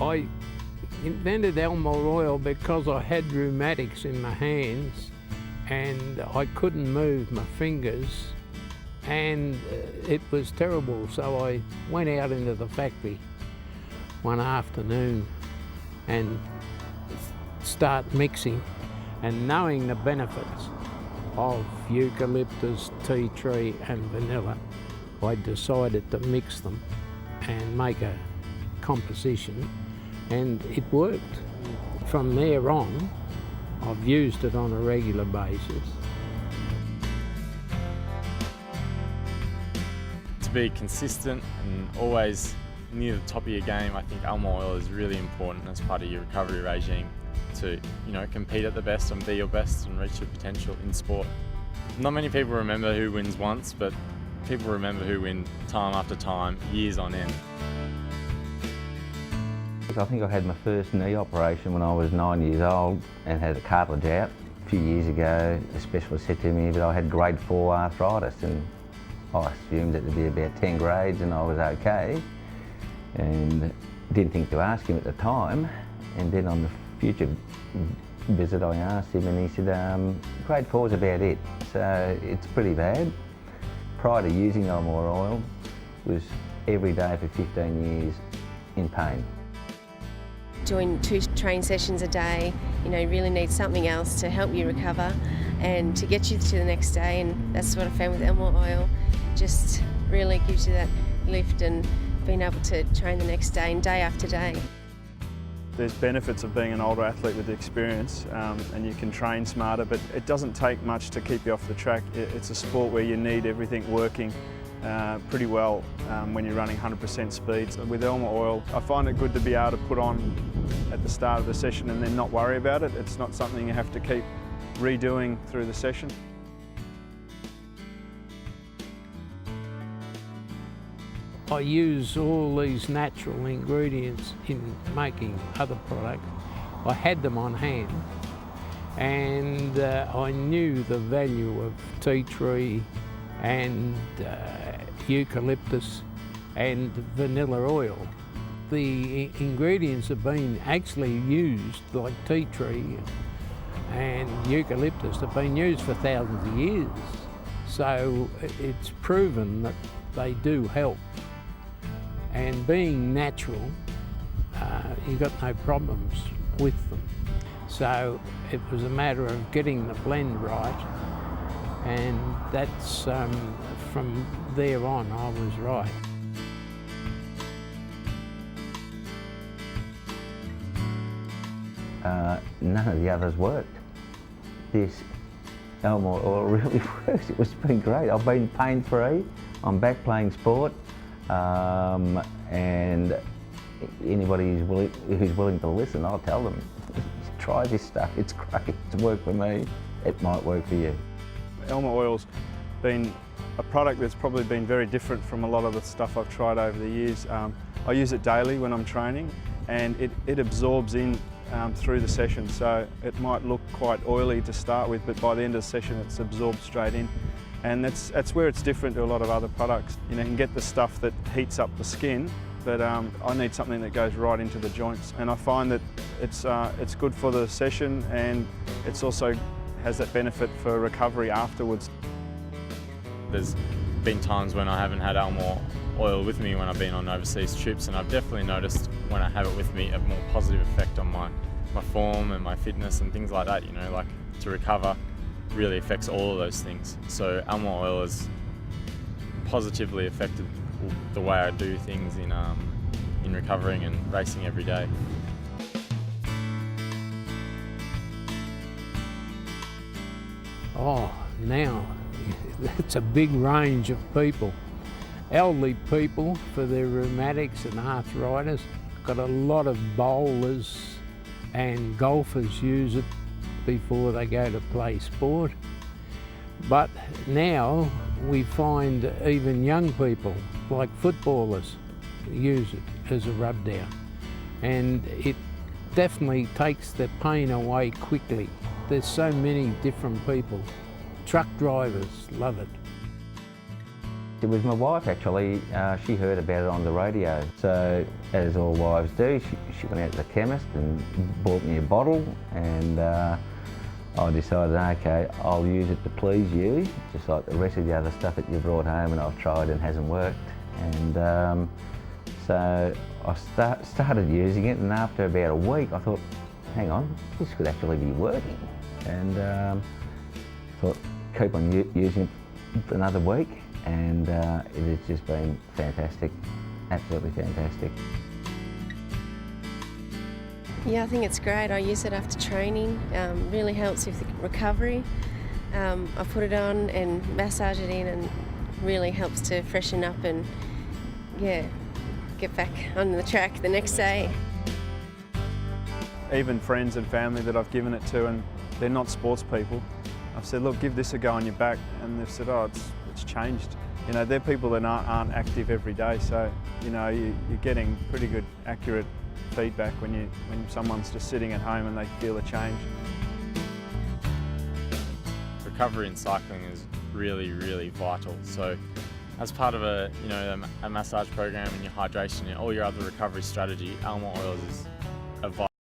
I invented Elmore Oil because I had rheumatics in my hands and I couldn't move my fingers, and it was terrible. So I went out into the factory one afternoon and start mixing, and knowing the benefits of eucalyptus, tea tree and vanilla, I decided to mix them and make a composition, and it worked. From there on, I've used it on a regular basis. To be consistent and always near the top of your game, I think Elmore Oil is really important as part of your recovery regime to, compete at the best and be your best and reach your potential in sport. Not many people remember who wins once, but people remember who win time after time, years on end. I think I had my first knee operation when I was 9 years old and had a cartilage out. A few years ago, the specialist said to me that I had grade 4 arthritis, and I assumed it would be about 10 grades and I was okay, and didn't think to ask him at the time. And then on the future visit I asked him and he said, grade 4 is about it, so it's pretty bad. Prior to using Elmore Oil, was every day for 15 years in pain. Doing 2 training sessions a day, you really need something else to help you recover and to get you to the next day, and that's what I found with Elmore Oil. Just really gives you that lift and being able to train the next day and day after day. There's benefits of being an older athlete with experience, and you can train smarter, but it doesn't take much to keep you off the track. It's a sport where you need everything working pretty well when you're running 100% speeds. With Elmore Oil, I find it good to be able to put on at the start of the session and then not worry about it. It's not something you have to keep redoing through the session. I use all these natural ingredients in making other products. I had them on hand, and I knew the value of tea tree and eucalyptus and vanilla oil. The ingredients have been actually used, like tea tree and eucalyptus have been used for thousands of years. So it's proven that they do help. And being natural, you've got no problems with them. So it was a matter of getting the blend right, and that's from there on I was right. None of the others worked. This Elmore Oil really works. It's been great. I've been pain-free. I'm back playing sport. And anybody who's willing to listen, I'll tell them, try this stuff, it's great, it's worked for me, it might work for you. Elmore Oil's been a product that's probably been very different from a lot of the stuff I've tried over the years. I use it daily when I'm training, and it absorbs in through the session, so it might look quite oily to start with, but by the end of the session it's absorbed straight in. And that's where it's different to a lot of other products. You can get the stuff that heats up the skin, but I need something that goes right into the joints. And I find that it's good for the session, and it's also has that benefit for recovery afterwards. There's been times when I haven't had Elmore Oil with me when I've been on overseas trips, and I've definitely noticed when I have it with me a more positive effect on my form and my fitness and things like that, like to recover. Really affects all of those things. So Elmore Oil has positively affected the way I do things in recovering and racing every day. Oh, now it's a big range of people. Elderly people for their rheumatics and arthritis. Got a lot of bowlers and golfers use it before they go to play sport. But now we find even young people, like footballers, use it as a rub down. And it definitely takes the pain away quickly. There's so many different people. Truck drivers love it. It was my wife actually, she heard about it on the radio. So as all wives do, she went out to the chemist and bought me a bottle, and I decided, okay, I'll use it to please you, just like the rest of the other stuff that you brought home and I've tried and hasn't worked. And so I started using it, and after about a week I thought, hang on, this could actually be working. And thought, keep on using it for another week, and it has just been fantastic, absolutely fantastic. Yeah, I think it's great. I use it after training. Really helps with the recovery. I put it on and massage it in, and really helps to freshen up and get back on the track the next day. Even friends and family that I've given it to, and they're not sports people, I've said, look, give this a go on your back, and they've said, oh, it's changed. You know, they're people that aren't active every day, so you know you're getting pretty good, accurate feedback when someone's just sitting at home and they feel a change. Recovery in cycling is really, really vital. So, as part of a massage program and your hydration and all your other recovery strategy, Elmore Oil is a vital